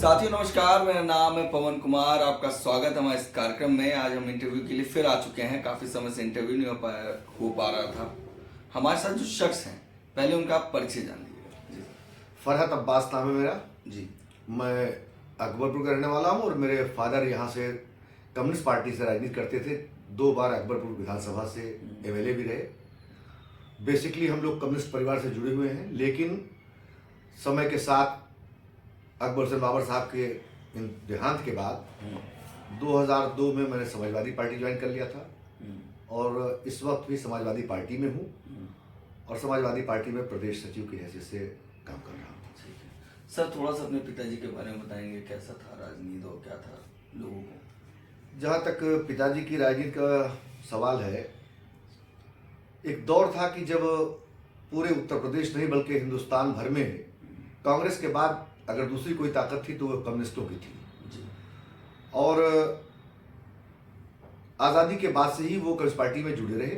साथियों नमस्कार, मेरा नाम है पवन कुमार। आपका स्वागत है हमारे इस कार्यक्रम में। आज हम इंटरव्यू के लिए फिर आ चुके हैं। काफ़ी समय से इंटरव्यू नहीं हो पा रहा था। हमारे साथ जो शख्स हैं, पहले उनका आप परिचय जान लीजिए। जी फरहत अब्बास नाम है मेरा। जी मैं अकबरपुर का रहने वाला हूँ और मेरे फादर यहाँ से कम्युनिस्ट पार्टी से राजनीति करते थे। 2 बार अकबरपुर विधानसभा से एमएलए भी रहे। बेसिकली हम लोग कम्युनिस्ट परिवार से जुड़े हुए हैं, लेकिन समय के साथ अकबर हुसैन बाबर साहब के देहांत के बाद 2002 में मैंने समाजवादी पार्टी ज्वाइन कर लिया था और इस वक्त भी समाजवादी पार्टी में हूँ और समाजवादी पार्टी में प्रदेश सचिव की हैसियत से काम कर रहा हूँ। ठीक है सर, थोड़ा सा अपने पिताजी के बारे में बताएंगे, कैसा था राजनीति और क्या था लोगों को? जहाँ तक पिताजी की राजनीति का सवाल है, एक दौर था कि जब पूरे उत्तर प्रदेश नहीं बल्कि हिंदुस्तान भर में कांग्रेस के बाद अगर दूसरी कोई ताकत थी तो वो कम्युनिस्टों की थी। और आज़ादी के बाद से ही वो कम्युनिस्ट पार्टी में जुड़े रहे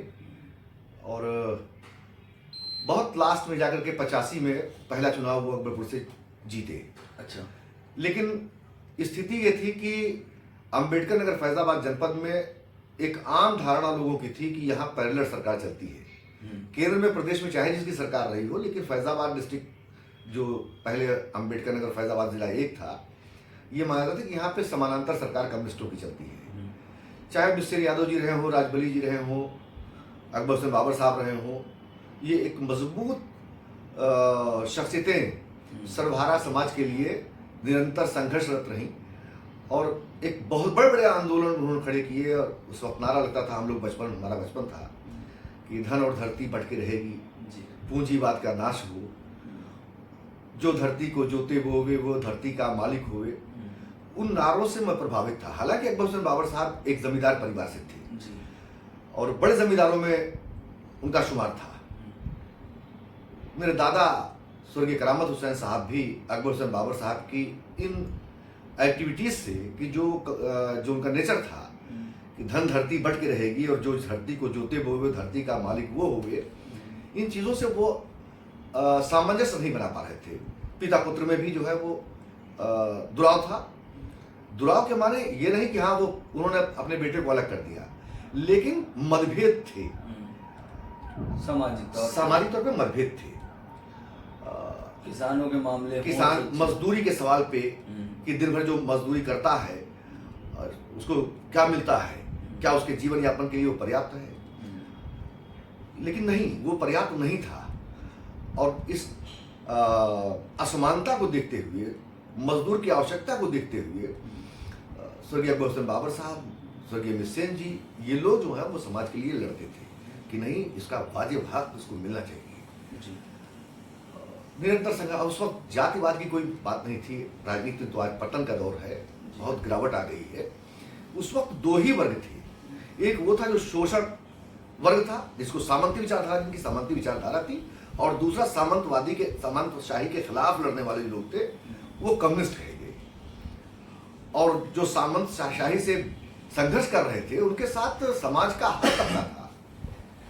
और बहुत लास्ट में जाकर के 85 में पहला चुनाव वो अकबरपुर से जीते। अच्छा। लेकिन स्थिति ये थी कि अंबेडकर नगर फैजाबाद जनपद में एक आम धारणा लोगों की थी कि यहाँ पैरेलल सरकार चलती है। केंद्र में प्रदेश में चाहे जिसकी सरकार रही हो, लेकिन फैजाबाद डिस्ट्रिक्ट जो पहले अंबेडकर नगर फैजाबाद जिला 1 था, ये माना जाता था कि यहाँ पे समानांतर सरकार कम्युनिस्टों की चलती है। चाहे बिस्सेर यादव जी रहे हो, राजबली जी रहे हो, अकबर हुसैन बाबर साहब रहे हो, ये एक मजबूत शख्सियतें सर्वहारा समाज के लिए निरंतर संघर्षरत रहीं और एक बहुत बड़े बड़े आंदोलन उन्होंने खड़े किए। और उस वक्त नारा लगता था, हम लोग बचपन, हमारा बचपन था कि धन और धरती भटके रहेगी, पूंजीवाद का नाश हो, जो धरती को जोते बोवे वो धरती का मालिक होवे। उन नारों से मैं प्रभावित था। हालांकि अकबर हुसैन बाबर साहब एक जमींदार परिवार से थे और बड़े जमींदारों में उनका शुमार था। मेरे दादा स्वर्गीय करामत हुसैन साहब भी अकबर हुसैन बाबर साहब की इन एक्टिविटीज से कि जो उनका नेचर था कि धन धरती भटके रहेगी और जो धरती को जोते बोवे धरती का मालिक वो होवे, इन चीज़ों से वो सामंजस्य नहीं बना पा रहे थे। पिता पुत्र में भी जो है वो दुराव था। दुराव के माने ये नहीं कि हाँ वो उन्होंने अपने बेटे को अलग कर दिया, लेकिन मतभेद थे, सामाजिक तौर पे मतभेद थे। किसानों के मामले, किसान मजदूरी के सवाल पे कि दिन भर जो मजदूरी करता है उसको क्या मिलता है, क्या उसके जीवन यापन के लिए वो पर्याप्त है? लेकिन नहीं, वो पर्याप्त नहीं था। और इस असमानता को देखते हुए, मजदूर की आवश्यकता को देखते हुए स्वर्गीय अकबर हुसैन बाबर साहब, स्वर्गीय मिसेन जी, ये लोग जो है वो समाज के लिए लड़ते थे कि नहीं, इसका वाजिब हक इसको मिलना चाहिए। निरंतर संघर्ष। उस वक्त जातिवाद की कोई बात नहीं थी। राजनीति तो आज पतन का दौर है, बहुत गिरावट आ गई है। उस वक्त 2 ही वर्ग थे। एक वो था जो शोषण वर्ग था, जिसको सामंती विचारधारा, जिनकी सामंती विचारधारा थी, और दूसरा सामंतशाही के खिलाफ लड़ने वाले लोग थे, वो कम्युनिस्ट कहे गए। और जो सामंतशाही से संघर्ष कर रहे थे, उनके साथ समाज का हर तबका था।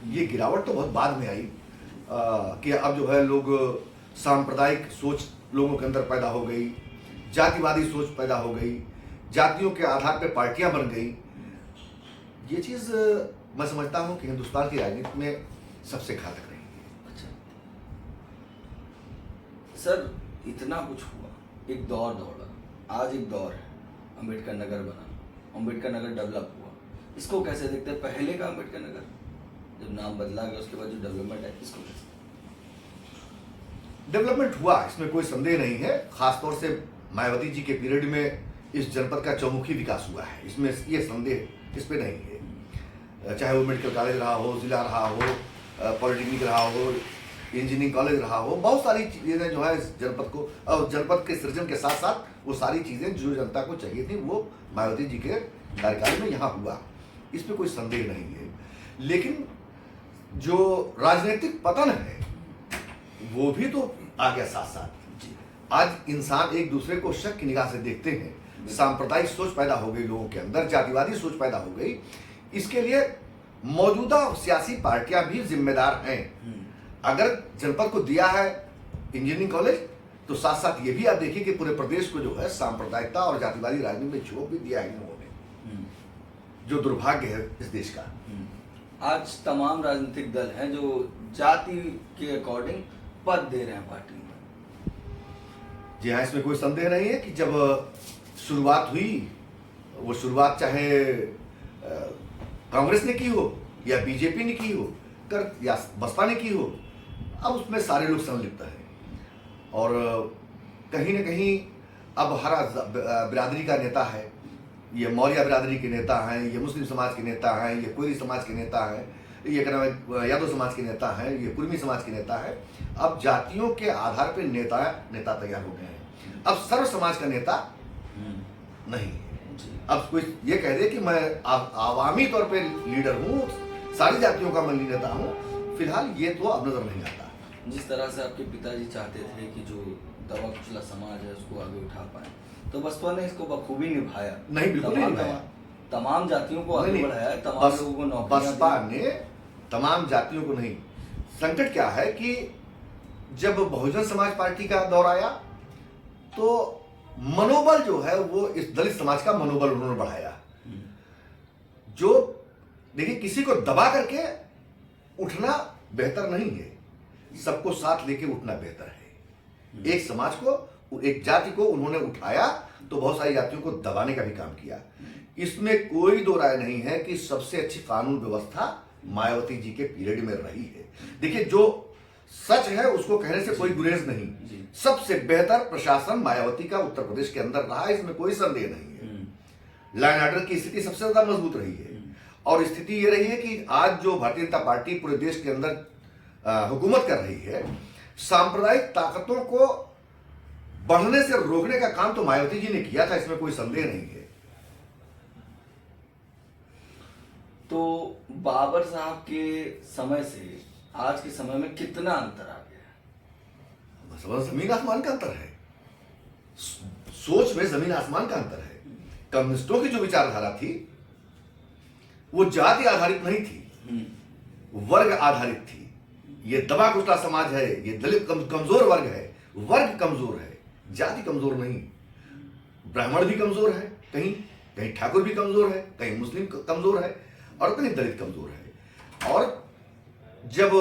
ये गिरावट तो बहुत बाद में आई कि अब जो है लोग सांप्रदायिक सोच लोगों के अंदर पैदा हो गई, जातिवादी सोच पैदा हो गई, जातियों के आधार पर पार्टियां बन गई। ये चीज़ मैं समझता हूँ कि हिंदुस्तान की राजनीति में सबसे घातक रही है। अच्छा सर, इतना कुछ हुआ, एक दौर दौड़ा, आज एक दौर है, अंबेडकर नगर बना, अंबेडकर नगर डेवलप हुआ, इसको कैसे देखते हैं? पहले का अंबेडकर नगर जब नाम बदला गया, उसके बाद जो डेवलपमेंट है, इसको कैसे? डेवलपमेंट हुआ, इसमें कोई संदेह नहीं है। खासतौर से मायावती जी के पीरियड में इस जनपद का चौमुखी विकास हुआ है, इसमें ये संदेह इस पे नहीं है। चाहे वो मेडिकल कॉलेज रहा हो, जिला रहा हो, पॉलिटेक्निक रहा हो, इंजीनियरिंग कॉलेज रहा हो, बहुत सारी चीज़ें जो है इस जनपद को, और जनपद के सृजन के साथ साथ वो सारी चीज़ें जो जनता को चाहिए थी वो मायावती जी के कार्यकाल में यहाँ हुआ, इस पर कोई संदेह नहीं है। लेकिन जो राजनीतिक पतन है वो भी तो आ गया साथ साथ। आज इंसान एक दूसरे को शक की निगाह से देखते हैं, सांप्रदायिक सोच पैदा हो गई लोगों के अंदर, जातिवादी सोच पैदा हो गई। इसके लिए मौजूदा सियासी पार्टियां भी जिम्मेदार हैं। अगर जनपद को दिया है इंजीनियरिंग कॉलेज, तो साथ साथ ये भी आप देखिए कि पूरे प्रदेश को जो है सांप्रदायिकता और जातिवादी राजनीति में झोंक भी दिया है इन लोगों ने, जो दुर्भाग्य है इस देश का। आज तमाम राजनीतिक दल हैं जो जाति के अकॉर्डिंग पद दे रहे हैं पार्टी में। जी हाँ, इसमें कोई संदेह नहीं है कि जब शुरुआत हुई, वो शुरुआत चाहे कांग्रेस ने की हो या बीजेपी ने की हो या बसपा ने की हो, अब उसमें सारे लोग संलिप्त हैं। और कहीं ना कहीं अब हर बिरादरी का नेता है, ये मौर्य बिरादरी के नेता हैं, ये मुस्लिम समाज के नेता हैं, ये कोयरी समाज के नेता हैं, ये यादव समाज के नेता हैं, ये कुर्मी समाज के नेता हैं। अब जातियों के आधार पर नेता तैयार हो गए हैं। अब सर्व समाज का नेता नहीं। अब कोई ये कह दे कि मैं आवामी तौर पे लीडर हूँ, सारी जातियों का मैं नेता हूँ, फिलहाल ये तो अब नजर नहीं आता। जिस तरह से आपके पिताजी चाहते थे कि जो दबा कुचला समाज है उसको आगे उठा पाए, तो बसपा ने इसको बखूबी निभाया। नहीं, बिल्कुल नहीं निभाया। तमाम जातियों को आगे बढ़ाया, तमाम लोगों को नौकरियां दी। बसपा ने तमाम जातियों को नहीं। संकट क्या है कि जब बहुजन समाज पार्टी का दौर आया तो मनोबल जो है वो इस दलित समाज का मनोबल उन्होंने बढ़ाया। जो देखिए, किसी को दबा करके उठना बेहतर नहीं है, सबको साथ लेके उठना बेहतर है। एक समाज को, एक जाति को उन्होंने उठाया तो बहुत सारी जातियों को दबाने का भी काम किया। इसमें कोई दो राय नहीं है कि सबसे अच्छी कानून व्यवस्था मायावती जी के पीरियड में रही है। देखिए, जो सच है उसको कहने से कोई गुरेज नहीं। सबसे बेहतर प्रशासन मायावती का उत्तर प्रदेश के अंदर रहा, इसमें कोई संदेह नहीं है। लॉ एंड ऑर्डर की स्थिति सबसे ज्यादा मजबूत रही है। और स्थिति ये रही है कि आज जो भारतीय जनता पार्टी पूरे देश के अंदर हुकूमत कर रही है, सांप्रदायिक ताकतों को बढ़ने से रोकने का काम तो मायावती जी ने किया था, इसमें कोई संदेह नहीं है। तो बाबर साहब के समय से आज के समय में कितना अंतर आ गया? जमीन आसमान का अंतर है। सोच में जमीन आसमान का अंतर है। कम्युनिस्टों की जो विचारधारा थी वो जाति आधारित नहीं थी, वर्ग आधारित थी। ये दबा कुचला समाज है, ये दलित कमजोर वर्ग है, वर्ग कमजोर है, जाति कमजोर नहीं। ब्राह्मण भी कमजोर है, कहीं कहीं ठाकुर भी कमजोर है, कहीं मुस्लिम कमजोर है और कहीं दलित कमजोर है। और जब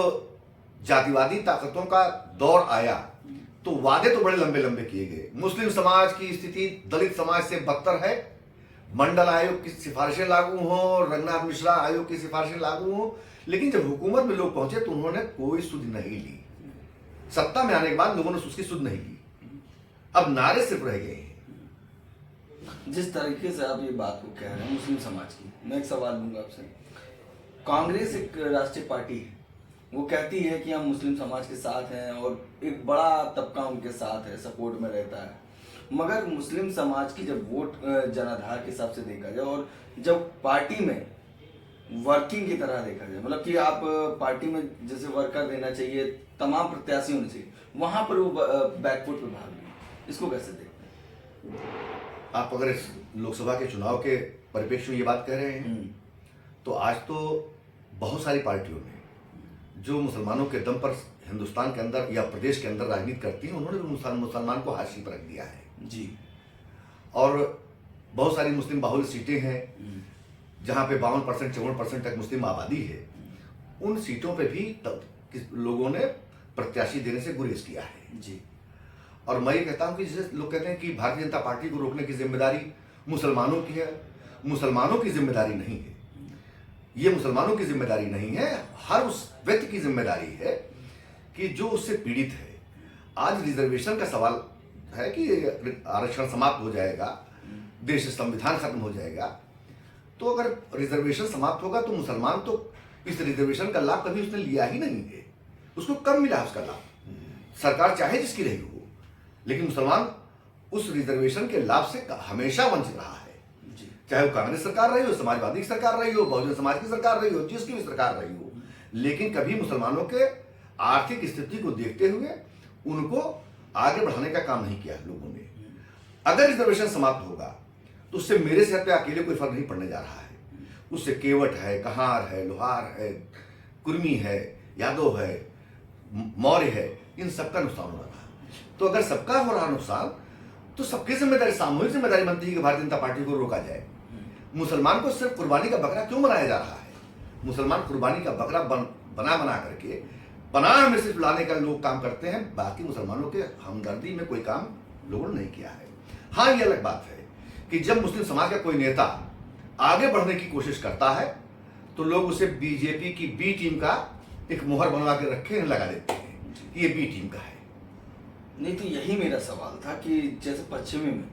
जातिवादी ताकतों का दौर आया तो वादे तो बड़े लंबे लंबे किए गए। मुस्लिम समाज की स्थिति दलित समाज से बदतर है। मंडल आयोग की सिफारिशें लागू हों, रंगनाथ मिश्रा आयोग की सिफारिशें लागू हों, लेकिन जब हुकूमत में लोग पहुंचे तो उन्होंने कोई सुध नहीं ली। सत्ता में आने के बाद लोगों ने उसकी सुध नहीं ली। अब नारे सिर्फ रह गए हैं। जिस तरीके से आप ये बात को कह रहे हैं मुस्लिम समाज की, मैं एक सवाल लूंगा आपसे। कांग्रेस एक राष्ट्रीय पार्टी है, वो कहती है कि हम मुस्लिम समाज के साथ हैं और एक बड़ा तबका उनके साथ है, सपोर्ट में रहता है। मगर मुस्लिम समाज की जब वोट जनाधार के हिसाब से देखा जाए और जब पार्टी में वर्किंग की तरह देखा जाए, मतलब कि आप पार्टी में जैसे वर्कर देना चाहिए, तमाम प्रत्याशी होने चाहिए, वहां पर वो बैकफुट पे भाग गए, इसको कैसे देखते हैं? आप अगर इस लोकसभा के चुनाव के परिप्रेक्ष्य में ये बात कह रहे हैं तो आज तो बहुत सारी पार्टियों ने जो मुसलमानों के दम पर हिंदुस्तान के अंदर या प्रदेश के अंदर राजनीति करती हैं, उन्होंने भी मुसलमान को हाशिए पर रख दिया है जी। और बहुत सारी मुस्लिम बाहुल्य सीटें हैं जहां पे 52% 54% तक मुस्लिम आबादी है। उन सीटों पे भी लोगों ने प्रत्याशी देने से गुरेज किया है जी। और मैं ये कहता हूं कि जैसे लोग कहते हैं कि भारतीय जनता पार्टी को रोकने की जिम्मेदारी मुसलमानों की है, मुसलमानों की जिम्मेदारी नहीं है। ये मुसलमानों की जिम्मेदारी नहीं है, हर उस व्यक्ति की जिम्मेदारी है कि जो उससे पीड़ित है। आज रिजर्वेशन का सवाल है कि आरक्षण समाप्त हो जाएगा, देश संविधान खत्म हो जाएगा, तो अगर रिजर्वेशन समाप्त होगा तो मुसलमान तो इस रिजर्वेशन का लाभ कभी उसने लिया ही नहीं है, उसको कम मिला उसका लाभ। सरकार चाहे जिसकी रही हो, लेकिन मुसलमान उस रिजर्वेशन के लाभ से हमेशा वंचित रहा है। चाहे वो कांग्रेस सरकार रही हो, समाजवादी की सरकार रही हो, बहुजन समाज की सरकार रही हो, जिसकी भी सरकार रही हो, लेकिन कभी मुसलमानों के आर्थिक स्थिति को देखते हुए उनको आगे बढ़ाने का काम नहीं किया लोगों ने। अगर रिजर्वेशन समाप्त होगा तो उससे मेरे सिर पे अकेले कोई फर्क नहीं पड़ने जा रहा है। उससे केवट है, कहार है, लोहार है, कुर्मी है, यादव है, मौर्य है, इन सबका नुकसान हो रहा है। तो अगर सबका हो रहा नुकसान तो सबकी जिम्मेदारी, सामूहिक जिम्मेदारी बनती है कि भारतीय जनता पार्टी को रोका जाए। मुसलमान को सिर्फ कुर्बानी का बकरा क्यों बनाया जा रहा है? मुसलमान कुर्बानी का बकरा बना करके पनाह में सिर्फ लाने का लोग काम करते हैं, बाकी मुसलमानों के हमदर्दी में कोई काम लोगों ने नहीं किया है। हाँ, ये अलग बात है कि जब मुस्लिम समाज का कोई नेता आगे बढ़ने की कोशिश करता है तो लोग उसे बीजेपी की बी टीम का एक मुहर बनवा के रखे लगा देते हैं कि ये बी टीम का है। नहीं, तो यही मेरा सवाल था कि जैसे पश्चिमी में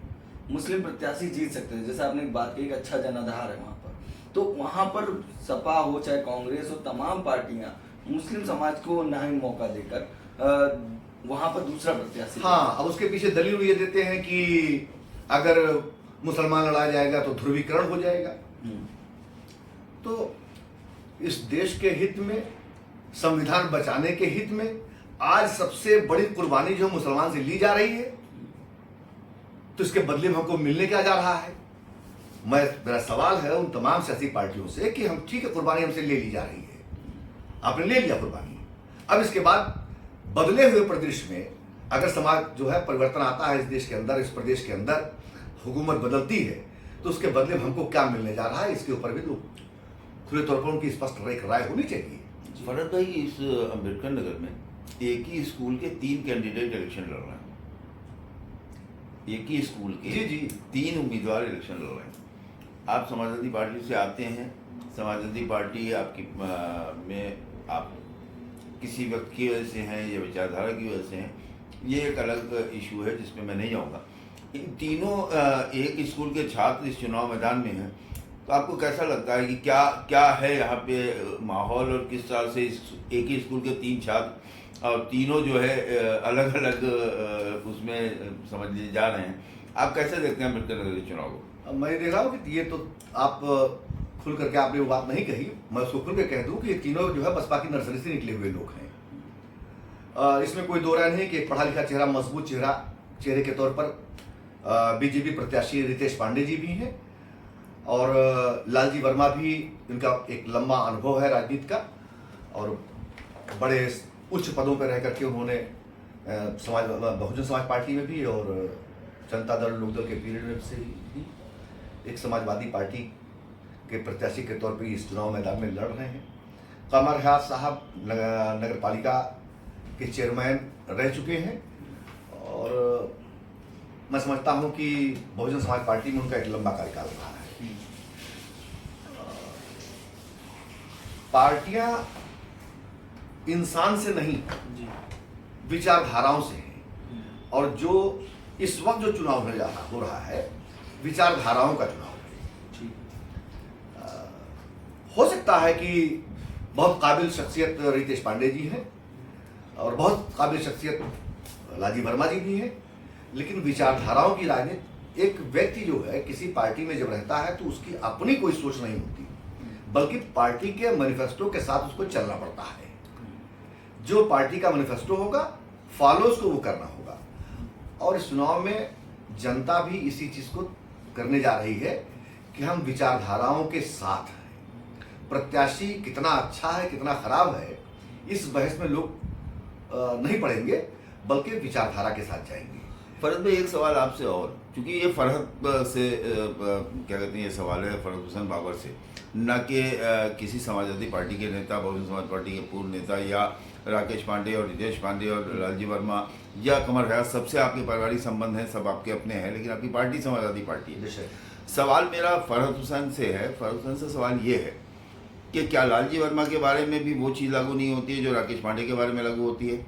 मुस्लिम प्रत्याशी जीत सकते हैं, जैसे आपने एक बात कही, एक अच्छा जनाधार है वहाँ पर, तो वहाँ पर सपा हो चाहे कांग्रेस हो, तमाम पार्टियां मुस्लिम समाज को ना ही मौका देकर वहाँ पर दूसरा प्रत्याशी। हाँ, अब उसके पीछे दलील ये देते हैं कि अगर मुसलमान लड़ाया जाएगा तो ध्रुवीकरण हो जाएगा। तो इस देश के हित में, संविधान बचाने के हित में आज सबसे बड़ी कुर्बानी जो मुसलमान से ली जा रही है, तो इसके बदले में हमको मिलने क्या जा रहा है? मेरा सवाल है उन तमाम सियासी पार्टियों से कि हम ठीक है, कुर्बानी हमसे ले ली जा रही है, आपने ले लिया कुर्बानी, अब इसके बाद बदले हुए परिदृश्य में अगर समाज जो है परिवर्तन आता है इस देश के अंदर, इस प्रदेश के अंदर हुकूमत बदलती है, तो उसके बदले में हमको क्या मिलने जा रहा है, इसके ऊपर भी लोग खुले तौर पर उनकी स्पष्ट राय होनी चाहिए। फरहत भाई, इस अम्बेडकर नगर में एक ही स्कूल के 3 कैंडिडेट इलेक्शन लड़ रहे हैं। एक ही स्कूल के जी 3 उम्मीदवार इलेक्शन लड़ रहे हैं। आप समाजवादी पार्टी से आते हैं, समाजवादी पार्टी आपकी में आप किसी व्यक्ति की वजह से हैं या विचारधारा की वजह से हैं, ये एक अलग इशू है जिसमें मैं नहीं जाऊँगा। इन तीनों एक स्कूल के छात्र इस चुनाव मैदान में हैं, तो आपको कैसा लगता है कि क्या क्या है यहाँ पे माहौल, और किस तरह से एक ही स्कूल के 3 छात्र और तीनों जो है अलग अलग उसमें समझ लिए जा रहे हैं, आप कैसे देखते हैं अम्बेडकर नगर के चुनाव को? मैं देख रहा हूँ कि ये तो आप खुल करके आपने वो बात नहीं कही, मैं उसको खुल के कह दूँ कि ये तीनों जो है बसपा की नर्सरी से निकले हुए लोग हैं। इसमें कोई दो राय नहीं कि एक पढ़ा लिखा चेहरा, मजबूत चेहरे के तौर पर बीजेपी प्रत्याशी रितेश पांडे जी भी हैं, और लालजी वर्मा भी, इनका एक लंबा अनुभव है राजनीति का, और बड़े उच्च पदों पर रह करके उन्होंने बहुजन समाज पार्टी में भी और जनता दल लोकदल के पीरियड में से भी एक समाजवादी पार्टी के प्रत्याशी के तौर पर इस चुनाव मैदान में लड़ रहे हैं। कमर हयात साहब नगर पालिका के चेयरमैन रह चुके हैं, और मैं समझता हूं कि बहुजन समाज पार्टी में उनका एक लंबा कार्यकाल रहा है। पार्टियां इंसान से नहीं, विचारधाराओं से हैं, और जो इस वक्त जो चुनाव हो रहा है विचारधाराओं का चुनाव है। हो सकता है कि बहुत काबिल शख्सियत रितेश पांडे जी हैं और बहुत काबिल शख्सियत लालजी वर्मा जी भी हैं, लेकिन विचारधाराओं की राजनीति, एक व्यक्ति जो है किसी पार्टी में जब रहता है तो उसकी अपनी कोई सोच नहीं होती, बल्कि पार्टी के मैनिफेस्टो के साथ उसको चलना पड़ता है। जो पार्टी का मैनिफेस्टो होगा, फॉलो उसको वो करना होगा, और इस चुनाव में जनता भी इसी चीज को करने जा रही है कि हम विचारधाराओं के साथ हैं। प्रत्याशी कितना अच्छा है कितना खराब है, इस बहस में लोग नहीं पड़ेंगे, बल्कि विचारधारा के साथ जाएंगे। फरहत भाई, एक सवाल आपसे और, क्योंकि ये फरहत से क्या कहते हैं, ये सवाल है फरहत हुसैन बाबर से, न कि किसी समाजवादी पार्टी के नेता, बहुजन समाज पार्टी के पूर्व नेता, या राकेश पांडे और रितेश पांडे और लालजी वर्मा या कमर हयात, सबसे आपके पारिवारिक संबंध हैं, सब आपके अपने हैं, लेकिन आपकी पार्टी समाजवादी पार्टी है। सवाल मेरा फरहत हुसैन से है। फरहत हुसैन से सवाल ये है कि क्या लालजी वर्मा के बारे में भी वो चीज़ लागू नहीं होती है जो राकेश पांडे के बारे में लागू होती है,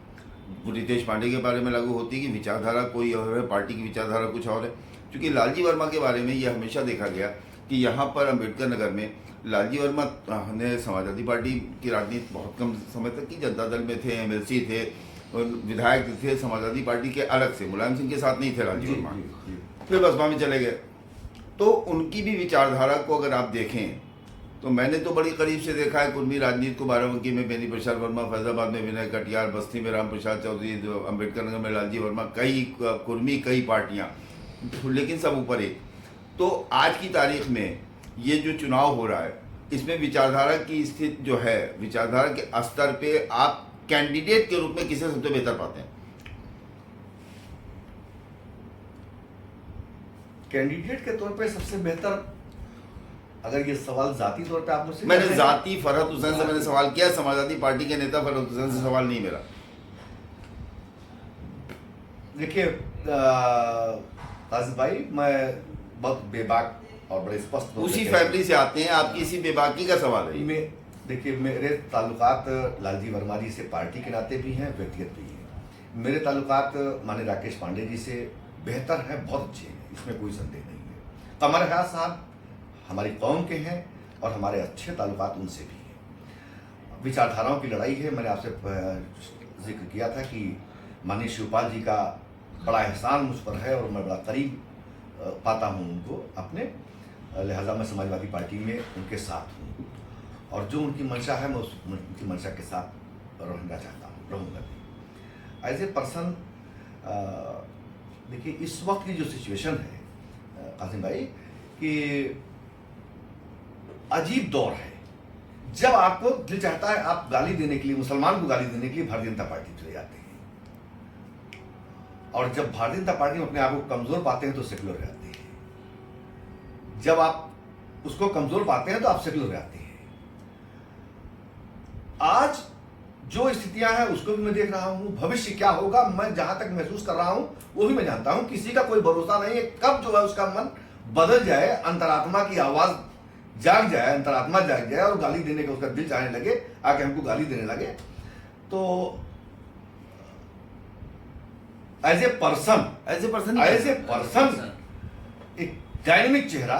रितेश पांडे के बारे में लागू होती है, कि विचारधारा कोई और है, पार्टी की विचारधारा कुछ और है? क्योंकि लालजी वर्मा के बारे में ये हमेशा देखा गया कि यहाँ पर अम्बेडकर नगर में लालजी वर्मा ने समाजवादी पार्टी की राजनीति बहुत कम समय तक की, जनता दल में थे, MLC थे, विधायक थे समाजवादी पार्टी के अलग से, मुलायम सिंह के साथ नहीं थे लालजी वर्मा, फिर बसपा में चले गए। तो उनकी भी विचारधारा को अगर आप देखें तो मैंने तो बड़ी करीब से देखा है कुर्मी राजनीति को, बाराबंकी में बेनी प्रसाद वर्मा, फैजाबाद में विनय कटियार, बस्ती में राम प्रसाद चौधरी, अम्बेडकर नगर में लालजी वर्मा, कई कुर्मी, कई पार्टियाँ, लेकिन सब ऊपर एक। तो आज की तारीख में ये जो चुनाव हो रहा है, इसमें विचारधारा की स्थिति जो है, विचारधारा के स्तर पे आप कैंडिडेट के रूप में किसे सबसे बेहतर पाते हैं? कैंडिडेट के तौर पे सबसे बेहतर, अगर ये सवाल जाती तौर पे आप मुझसे मैंने करते हैं- जाति फरहत हुसैन से मैंने सवाल किया, समाजवादी पार्टी के नेता फरहत हुसैन से सवाल नहीं मेरा। देखिए कासिम भाई, मैं बहुत बेबाक और बड़े स्पष्ट रूप से उसी कहता हूं। फैमिली से आते हैं, आपकी इसी बेबाकी का सवाल है ये। देखिए, मेरे ताल्लुकात लालजी वर्मा जी से पार्टी के नाते भी हैं, व्यक्तिगत भी हैं। मेरे ताल्लुकात माननीय राकेश पांडे जी से बेहतर हैं, बहुत अच्छे हैं, इसमें कोई संदेह नहीं है। कमर हयात साहब हमारी कौम के हैं और हमारे अच्छे ताल्लुकात उनसे भी हैं। विचारधाराओं की लड़ाई है। मैंने आपसे जिक्र किया था कि माननीय शिवपाल जी का बड़ा एहसान मुझ पर है और मैं बड़ा करीब पाता हूँ उनको अपने, लिहाजा मैं समाजवादी पार्टी में उनके साथ हूँ और जो उनकी मंशा है मैं उनकी मंशा के साथ रहना चाहता हूँ, रहूँगा भी। एज ए पर्सन देखिए, इस वक्त की जो सिचुएशन है कासिम भाई, कि अजीब दौर है। जब आपको दिल चाहता है आप गाली देने के लिए, मुसलमान को गाली देने के लिए भारतीय जनता पार्टी चले जाते हैं, और जब भारतीय जनता पार्टी में अपने आप को कमजोर पाते हैं तो सेकुलर रहते हैं। जब आप उसको कमजोर पाते हैं तो आप सेकुलर रहते हैं। आज जो स्थितियां हैं उसको भी मैं देख रहा हूं, भविष्य क्या होगा मैं जहां तक महसूस कर रहा हूं वो भी मैं जानता हूं। किसी का कोई भरोसा नहीं है, कब जो है उसका मन बदल जाए, अंतरात्मा की आवाज जाग जाए, अंतरात्मा जाग जाए और गाली देने का उसका दिल चाहने लगे, आके हमको गाली देने लगे। तो एज ए पर्सन एक डायनेमिक चेहरा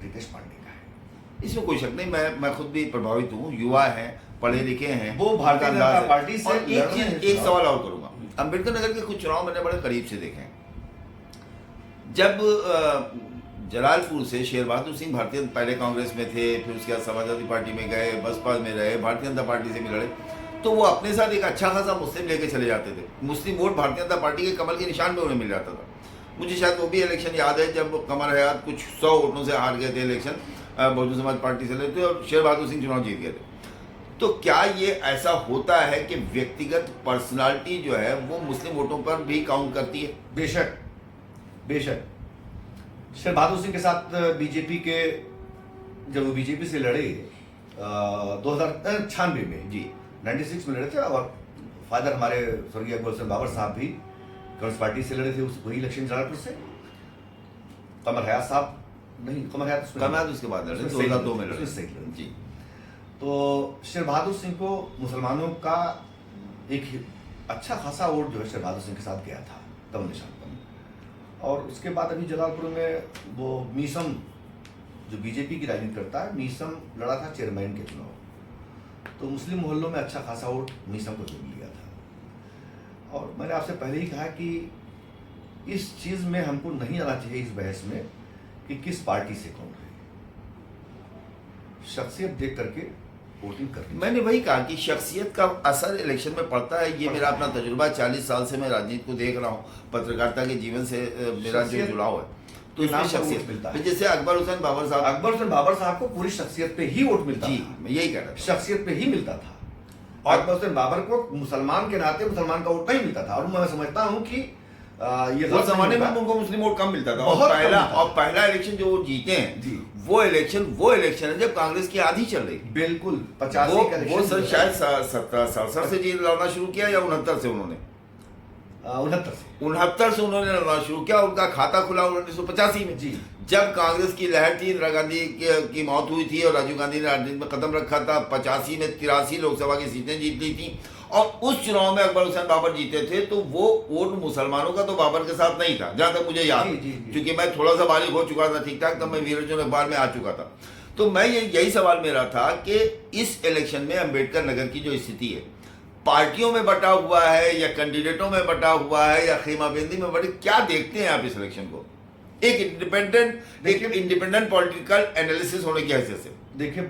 रितेश पांडे का है, इसमें कोई शक नहीं। मैं खुद भी प्रभावित हूँ, युवा हैं, पढ़े लिखे हैं, वो भारतीय अंदाज जनता है। पार्टी से और लड़ एक रहे हैं चीज, एक चुनाव। सवाल और करूंगा। अम्बेडकर नगर के कुछ चुनाव मैंने बड़े करीब से देखे हैं। जब जलालपुर से शेर बहादुर सिंह भारतीय पहले कांग्रेस में थे, फिर उसके बाद समाजवादी पार्टी में गए, बसपा में रहे, भारतीय जनता पार्टी से भी लड़े, तो वो अपने साथ एक अच्छा खासा मुस्लिम लेके चले जाते थे। मुस्लिम वोट भारतीय जनता पार्टी के कमल के निशान पे उन्हें मिल जाता था। मुझे शायद वो भी इलेक्शन याद है जब कमर हयात कुछ 100 वोटों से हार गए थे इलेक्शन, बहुजन समाज पार्टी से लड़े थे और शेर बहादुर सिंह चुनाव जीत गए थे। तो क्या ये ऐसा होता है कि व्यक्तिगत पर्सनालिटी जो है वो मुस्लिम वोटों पर भी काउंट करती है? बेशक बेशक। शेर बहादुर सिंह के साथ बीजेपी के, जब वो बीजेपी से लड़े 2096 में, जी 96 में लड़े थे, और फादर हमारे स्वर्गीय अकबर हुसैन बाबर साहब भी कांग्रेस पार्टी से लड़े थे उस वही इलेक्शन जलालपुर से। कमर हयात साहब नहीं, कमर हयात उसके बाद लड़े, उसमें 2002 में उसमें लड़े। सही लड़े। जी। तो शेर बहादुर सिंह को मुसलमानों का एक अच्छा खासा वोट जो है शेर बहादुर सिंह के साथ गया था कमल निशान पर। और उसके बाद अभी जलालपुर में वो मीसम, जो बीजेपी की राजनीति करता है, मीसम लड़ा था चेयरमैन के चुनाव, तो मुस्लिम मोहल्लों में अच्छा खासा वोट मीसम को मिल लिया था। और मैंने आपसे पहले ही कहा कि इस चीज़ में हमको नहीं आना चाहिए, इस बहस में, कि किस पार्टी से कौन है। शख्सियत देख करके वोटिंग करनी। मैंने वही कहा कि शख्सियत का असर इलेक्शन में पड़ता है। ये मेरा अपना तजुर्बा, 40 साल से मैं राजनीति को देख रहा हूँ, पत्रकारिता के जीवन से मेरा जो शख्सियत जुड़ाव है, तो के नाम उसमें पर वोट शख्सियत मिलता है। जैसे अकबर हुसैन बाबर साहब। अकबर हुसैन बाबर साहब को पूरी शख्सियत पे ही वोट मिलता जी, था, मैं यही कह रहा था। शख्सियत पे ही मिलता था। और अकबर हुसैन बाबर को मुसलमान के नाते मुसलमान का वोट नहीं मिलता था, और मैं समझता हूँ कि ये वो गलत जमाने नहीं में होगा। उनको मुस्लिम वोट कम मिलता था। बहुत और कम पहला मिलता था। और पहला इलेक्शन जो वो जीते हैं जी। वो इलेक्शन है जब कांग्रेस की आधी चल रही थी। बिल्कुल वो 85 का वो इलेक्शन सर जो है, शायद 67 से जी लड़ना शुरू किया या 69 से उन्होंने 69 से उन्होंने लड़ना शुरू किया। उनका खाता खुला 1985 में, जी। जब कांग्रेस की लहर थी, इंदिरा गांधी की मौत हुई थी और राजीव गांधी ने राजनीति में कदम रखा था। 85 में 83 लोकसभा की सीटें जीत ली थी और उस चुनाव में अकबर हुसैन बाबर जीते थे। तो वो वोट मुसलमानों का तो बाबर के साथ नहीं था, जहां तक मुझे याद है, जी, जी। क्योंकि मैं थोड़ा सा बालिग हो चुका था ठीक ठाक, तब मैं वीर अर्जुन अखबार में आ चुका था। तो मैं यही सवाल मेरा था कि इस इलेक्शन में अम्बेडकर नगर की जो स्थिति है, पार्टियों में बटा हुआ है या कैंडिडेटों में बटा हुआ है या खेमाबंदी में बटे, क्या देखते हैं आप इस इलेक्शन को एक इंडिपेंडेंट पॉलिटिकल एनालिसिस होने की हैसियत से? देखिए,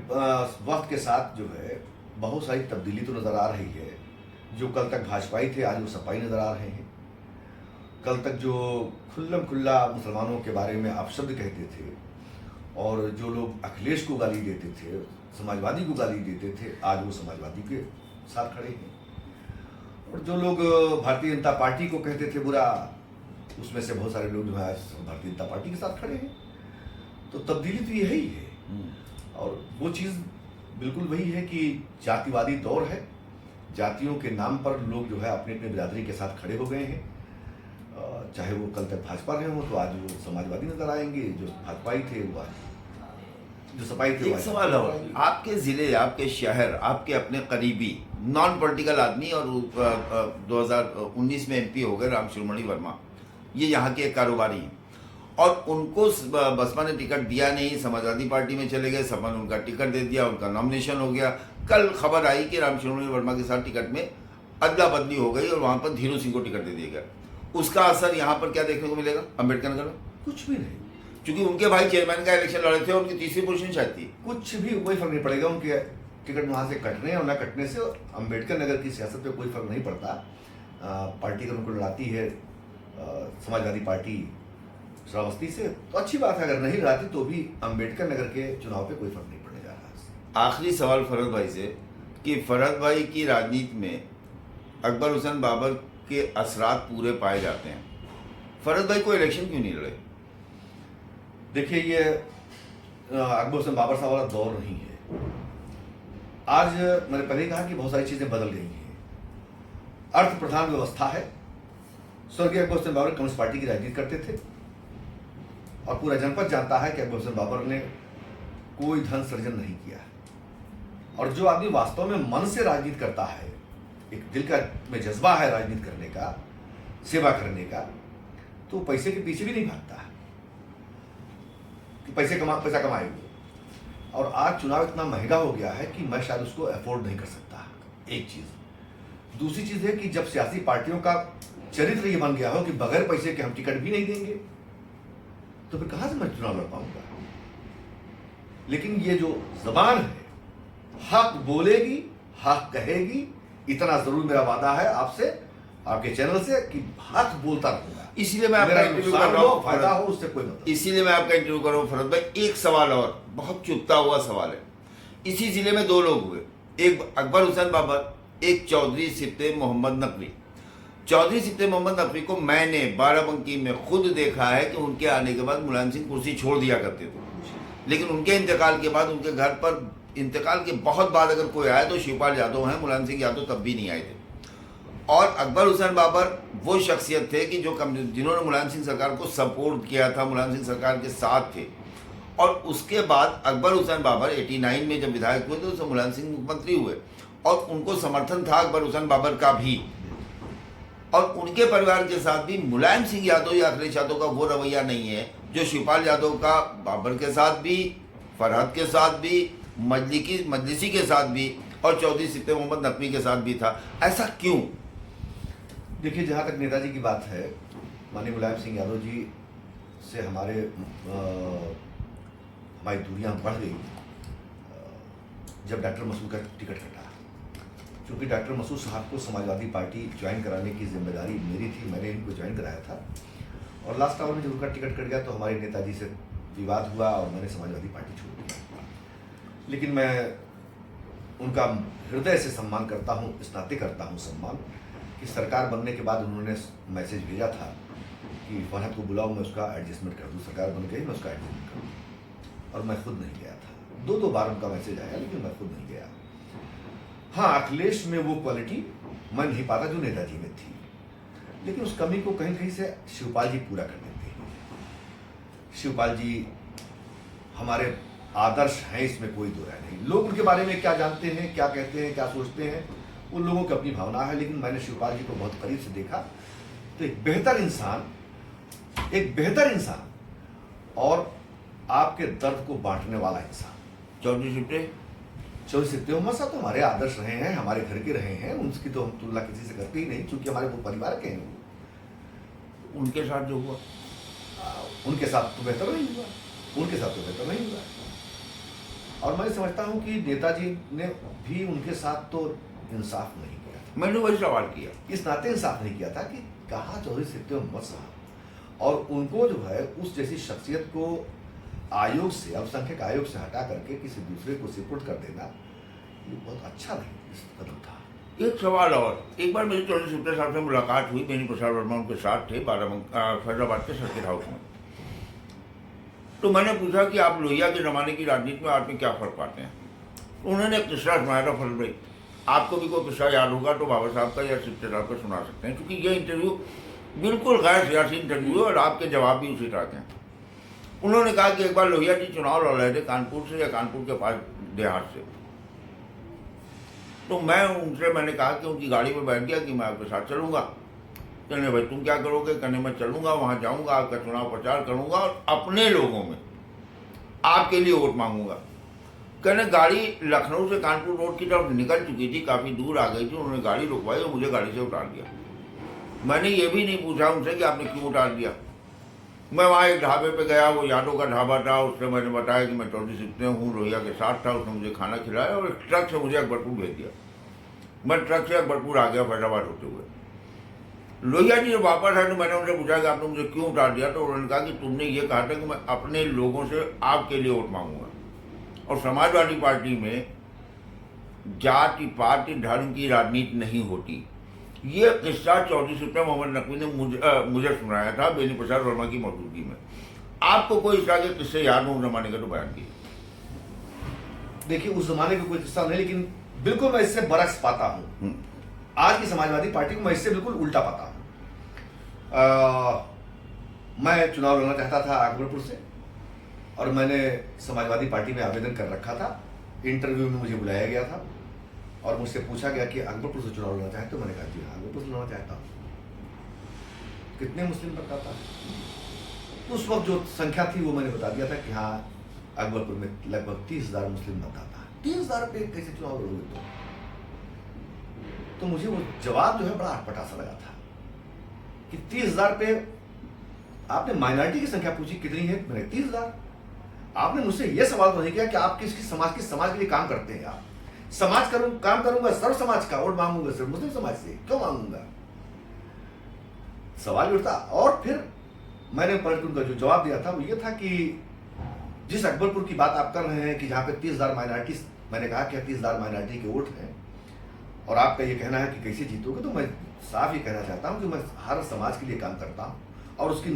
वक्त के साथ जो है बहुत सारी तब्दीली तो नजर आ रही है। जो कल तक भाजपाई थे आज वो सपाई नजर आ रहे हैं। कल तक जो खुल्लम खुल्ला मुसलमानों के बारे में अपशब्द कहते थे और जो लोग अखिलेश को गाली देते थे, समाजवादी को गाली देते थे, आज वो समाजवादी के साथ खड़े हैं। और जो लोग भारतीय जनता पार्टी को कहते थे बुरा, उसमें से बहुत सारे लोग जो है भारतीय जनता पार्टी के साथ खड़े हैं। तो तब्दीली तो यही है, और वो चीज़ बिल्कुल वही है कि जातिवादी दौर है, जातियों के नाम पर लोग जो है अपने अपने बिरादरी के साथ खड़े हो गए हैं। चाहे वो कल तक भाजपा रहे हों तो आज वो समाजवादी नजर आएंगे, जो भाजपाई थे वो आज जो सपाई थे। एक सवाल और, आपके जिले, आपके शहर, आपके अपने करीबी नॉन पॉलिटिकल आदमी और 2019 में एमपी हो गए राम शिरोमणि वर्मा, ये यहाँ के एक कारोबारी हैं, और उनको बसपा ने टिकट दिया नहीं, समाजवादी पार्टी में चले गए, सपा ने उनका टिकट दे दिया, उनका नॉमिनेशन हो गया। कल खबर आई कि राम शिरोमणि वर्मा के साथ टिकट में अदला बदली हो गई और वहां पर धीरू सिंह को टिकट दे दिया गया। उसका असर यहाँ पर क्या देखने को मिलेगा अम्बेडकर नगर में? कुछ भी नहीं, क्योंकि उनके भाई चेयरमैन का इलेक्शन लड़े थे और उनकी तीसरी पोजीशन शायद थी। कुछ भी कोई फर्क नहीं पड़ेगा उनके टिकट वहाँ से कटने और ना कटने से। अम्बेडकर नगर की सियासत पे कोई फर्क नहीं पड़ता। पार्टी अगर उनको लड़ाती है समाजवादी पार्टी श्रावस्ती से तो अच्छी बात है, अगर नहीं लड़ाती तो भी अम्बेडकर नगर के चुनाव पे कोई फर्क नहीं पड़ने जा रहा। आखिरी सवाल फरहत भाई से कि फरहत भाई की राजनीति में अकबर हुसैन बाबर के असरात पूरे पाए जाते हैं, फरहत भाई को इलेक्शन क्यों नहीं लड़े? देखिए, ये अकबर हुसैन बाबर साहब वाला दौर नहीं है। आज मैंने पहले ही कहा कि बहुत सारी चीजें बदल गई हैं। अर्थ प्रधान व्यवस्था है। स्वर्गीय अकबर हुसैन बाबर कम्युनिस्ट पार्टी की राजनीति करते थे और पूरा जनपद जानता है कि अकबर हुसैन बाबर ने कोई धन सृजन नहीं किया। और जो आदमी वास्तव में मन से राजनीति करता है, एक दिल का में जज्बा है राजनीति करने का, सेवा करने का, तो पैसे के पीछे भी नहीं भागता कि पैसा कमाएंगे। और आज चुनाव इतना महंगा हो गया है कि मैं शायद उसको अफोर्ड नहीं कर सकता, एक चीज। दूसरी चीज है कि जब सियासी पार्टियों का चरित्र ये बन गया हो कि बगैर पैसे के हम टिकट भी नहीं देंगे, तो फिर कहां से मैं चुनाव लड़ पाऊंगा। लेकिन ये जो जबान है, हक बोलेगी, हक कहेगी, इतना जरूर मेरा वादा है आपसे, आपके चैनल से, कि हक बोलता रहूंगा। इसीलिए मैं आपका इंटरव्यू कर रहा हूँ, फायदा हो उससे कोई मतलब। इसीलिए मैं आपका इंटरव्यू कर रहा हूँ फरहत भाई। एक सवाल और, बहुत चुभता हुआ सवाल है। इसी जिले में दो लोग हुए, एक अकबर हुसैन बाबर, एक चौधरी सिप्ते मोहम्मद नकवी। चौधरी सिप्ते मोहम्मद नकवी को मैंने बाराबंकी में खुद देखा है कि उनके आने के बाद मुलायम सिंह कुर्सी छोड़ दिया करते थे, लेकिन उनके इंतकाल के बाद, उनके घर पर इंतकाल के बहुत बाद अगर कोई आए तो शिवपाल यादव हैं, मुलायम सिंह यादव तब भी नहीं आए थे। और अकबर हुसैन बाबर वो शख्सियत थे कि जिन्होंने मुलायम सिंह सरकार को सपोर्ट किया था, मुलायम सिंह सरकार के साथ थे। और उसके बाद अकबर हुसैन बाबर 89 में जब विधायक हुए तो उससे मुलायम सिंह मुख्यमंत्री हुए और उनको समर्थन था अकबर हुसैन बाबर का भी। और उनके परिवार के साथ भी मुलायम सिंह यादव या अखिलेश यादव का वो रवैया नहीं है जो शिवपाल यादव का बाबर के साथ भी, फरहत के साथ भी, मजलिसी के साथ भी और चौधरी सिप्ते मोहम्मद नकवी के साथ भी था। ऐसा क्यों? देखिए, जहाँ तक नेताजी की बात है, माननीय मुलायम सिंह यादव जी से हमारी दूरियां बढ़ गई जब डॉक्टर मसूद का टिकट कटा। क्योंकि डॉक्टर मसूद साहब को समाजवादी पार्टी ज्वाइन कराने की जिम्मेदारी मेरी थी, मैंने इनको ज्वाइन कराया था। और लास्ट आवर में जब उनका टिकट कट गया तो हमारे नेताजी से विवाद हुआ और मैंने समाजवादी पार्टी छोड़ दी। लेकिन मैं उनका हृदय से सम्मान करता हूँ, इस नाते करता हूँ सम्मान कि सरकार बनने के बाद उन्होंने मैसेज भेजा था कि फरहत को बुलाओ, मैं उसका एडजस्टमेंट कर दूँ। सरकार बन गई, मैं उसका एडजस्टमेंट कर दूँ। और मैं खुद नहीं गया था। दो बार उनका मैसेज आया, लेकिन मैं खुद नहीं गया। हाँ, अखिलेश में वो क्वालिटी मैं नहीं पाता जो नेताजी में थी, लेकिन उस कमी को कहीं कहीं से शिवपाल जी पूरा कर देते हैं। शिवपाल जी हमारे आदर्श हैं, इसमें कोई दो राय नहीं। लोग उनके बारे में क्या जानते हैं, क्या कहते हैं, क्या सोचते हैं, उन लोगों की अपनी भावना है। लेकिन मैंने शिवपाल जी को बहुत करीब से देखा तो एक बेहतर इंसान और आपके दर्द को बांटने वाला इंसान। चौधरी सिप्ते मोहम्मद साहब तो हमारे आदर्श रहे हैं, हमारे घर के रहे हैं, उनकी तो हम तुलना किसी से करते ही नहीं, क्योंकि हमारे वो परिवार के हैं। उनके साथ जो हुआ, उनके साथ तो बेहतर नहीं हुआ। और मैं समझता हूं कि नेताजी ने भी उनके साथ तो इंसाफ नहीं किया। मैंने वही सवाल किया, इस नाते इंसाफ नहीं किया था कि कहा चौधरी सिप्ते मोहम्मद साहब, और उनको जो है उस जैसी शख्सियत को आयोग से, अल्पसंख्यक आयोग से हटा करके किसी दूसरे को सुपुर्द कर देना, ये बहुत अच्छा नहीं कदम था। एक सवाल और, एक बार मेरी चौधरी सुप्रिया साहब से मुलाकात हुई, बेनी प्रसाद वर्मा उनके साथ थे फैजाबाद के सर्किट हाउस में। तो मैंने पूछा कि आप लोहिया के ज़माने की राजनीति में आप में क्या फ़र्क पाते हैं। उन्होंने एक किस्सा सुनाया था फल भाई, आपको भी कोई किस्सा याद होगा तो बाबा साहब का या सुप्रिया साहब का सुना सकते हैं, क्योंकि ये इंटरव्यू बिल्कुल गैर सियासी इंटरव्यू है और आपके जवाब भी उसी तरह के हैं। उन्होंने कहा कि एक बार लोहिया जी चुनाव लड़ रहे थे कानपुर से या कानपुर के पास देहात से, तो मैंने कहा कि उनकी गाड़ी में बैठ गया कि मैं आपके साथ चलूँगा। कहने भाई तुम क्या करोगे, कहने मैं चलूँगा, वहाँ जाऊँगा, आपका चुनाव प्रचार करूँगा और अपने लोगों में आपके लिए वोट मांगूंगा। कहने गाड़ी लखनऊ से कानपुर रोड की तरफ निकल चुकी थी, काफ़ी दूर आ गई थी, उन्होंने गाड़ी रुकवाई और मुझे गाड़ी से उतार दिया। मैंने ये भी नहीं पूछा उनसे कि आपने क्यों उतार दिया। मैं वहाँ एक ढाबे पे गया, वो यादव का ढाबा था, उसने मैंने बताया कि मैं चौधरी सुप्रिया हूँ, लोहिया के साथ था, उसने मुझे खाना खिलाया और ट्रक से मुझे अकबरपुर भेज दिया। मैं ट्रक से अकबरपुर आ गया फैजाबाद होते हुए। लोहिया जी जब वापस आए तो मैंने उनसे पूछा कि आपने मुझे क्यों उतार दिया, तो उन्होंने कहा कि तुमने ये कहा था कि मैं अपने लोगों से आपके लिए वोट मांगूंगा। और समाजवादी पार्टी में जाति पाति धर्म की राजनीति नहीं होती। ये किस्सा चौधरी सुप्रिया मोहम्मद नकवी ने मुझे सुनाया था बेनी प्रसाद वर्मा की मौजूदगी में। आपको कोई इस तरह के किस्से याद हो उस जमाने का तो बयान कीजिए। देखिए उस जमाने का कोई किस्सा नहीं, लेकिन बिल्कुल मैं इससे बरक्स पाता हूँ। आज की समाजवादी पार्टी को मैं इससे बिल्कुल उल्टा पाता हूँ। मैं चुनाव लड़ना चाहता था अकबरपुर से और मैंने समाजवादी पार्टी में आवेदन कर रखा था। इंटरव्यू में मुझे बुलाया गया था और मुझसे पूछा गया कि अकबरपुर से चुनाव लड़ना चाहते हो। मैंने कहा जी हाँ अकबरपुर से लड़ना चाहता हूँ। कितने मुस्लिम मतदाता, तो उस वक्त जो संख्या थी वो मैंने बता दिया था कि हाँ अकबरपुर में लगभग 30,000 मुस्लिम मतदाता है। 30,000 पे कैसे चुनाव लड़ोगे? तो मुझे वो जवाब जो है बड़ा अटपटा सा लगा था कि 30,000 पे आपने माइनॉरिटी की संख्या पूछी कितनी है, मैंने 30,000। आपने मुझसे ये सवाल तो नहीं किया कि आप किस समाज के लिए काम करते हैं। आप काम करूंगा सर्व समाज का, वोट मांगूंगा सिर्फ मुस्लिम समाज से क्यों मांगूंगा, सवाल उठता। और फिर मैंने पलट उनका जो जवाब दिया था वो ये था कि जिस अकबरपुर की बात आप कर रहे हैं कि जहां पे 30,000 माइनॉरिटी, मैंने कहा कि 30,000 माइनॉरिटी के वोट हैं और आपका ये कहना है कि कैसे जीतोगे, तो मैं साफ ये कहना चाहता हूं कि मैं हर समाज के लिए काम करता हूं और उसकी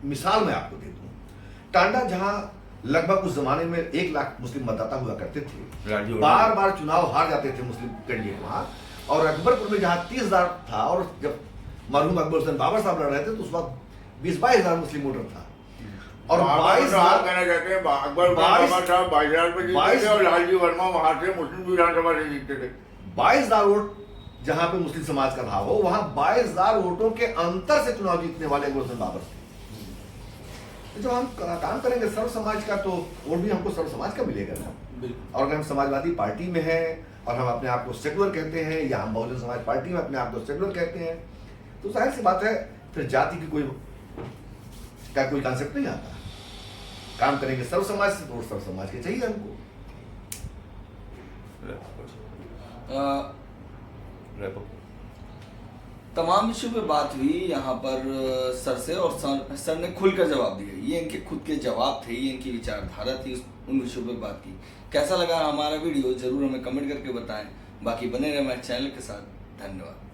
मिसाल मैं आपको दे दूं। टांडा जहां लगभग उस जमाने में 1 लाख मुस्लिम मतदाता हुआ करते थे, बार बार चुनाव हार जाते थे मुस्लिम कैंडिडेट वहां, और अकबरपुर में जहां 30,000 था और जब मरहूम अकबर हुसैन बाबर साहब लड़ रहे थे तो उस वक्त 20-22,000 मुस्लिम वोटर था। और 22,000 कहना चाहते हैं अकबर साहब 22,000 पे जीते थे और लालजी वर्मा वहां से मुस्लिम विधानसभा से जीते थे। 22,000 वोट जहां पे मुस्लिम समाज का भाव हो, वहां 22,000 वोटों के अंतर से चुनाव जीतने वाले अकबर हुसैन बाबर थे। तो जब हम काम करेंगे सर्व समाज का तो वोट भी हमको सर्व समाज का मिलेगा ना। और अगर हम समाजवादी पार्टी में हैं और हम अपने आप को सेकुलर कहते हैं या हम बहुजन समाज पार्टी में अपने आप को सेकुलर कहते हैं, तो जाहिर सी बात है फिर जाति की कोई कॉन्सेप्ट नहीं आता। काम करेंगे सर्व समाज से तो सर्व समाज के चाहिए हमको। तमाम इशू पे बात हुई यहाँ पर सर से, और सर ने खुलकर जवाब दिया। ये इनके खुद के जवाब थे, ये इनकी विचारधारा थी, उन विषयों पे बात की। कैसा लगा हमारा वीडियो जरूर हमें कमेंट करके बताएं। बाकी बने रहे हमारे चैनल के साथ। धन्यवाद।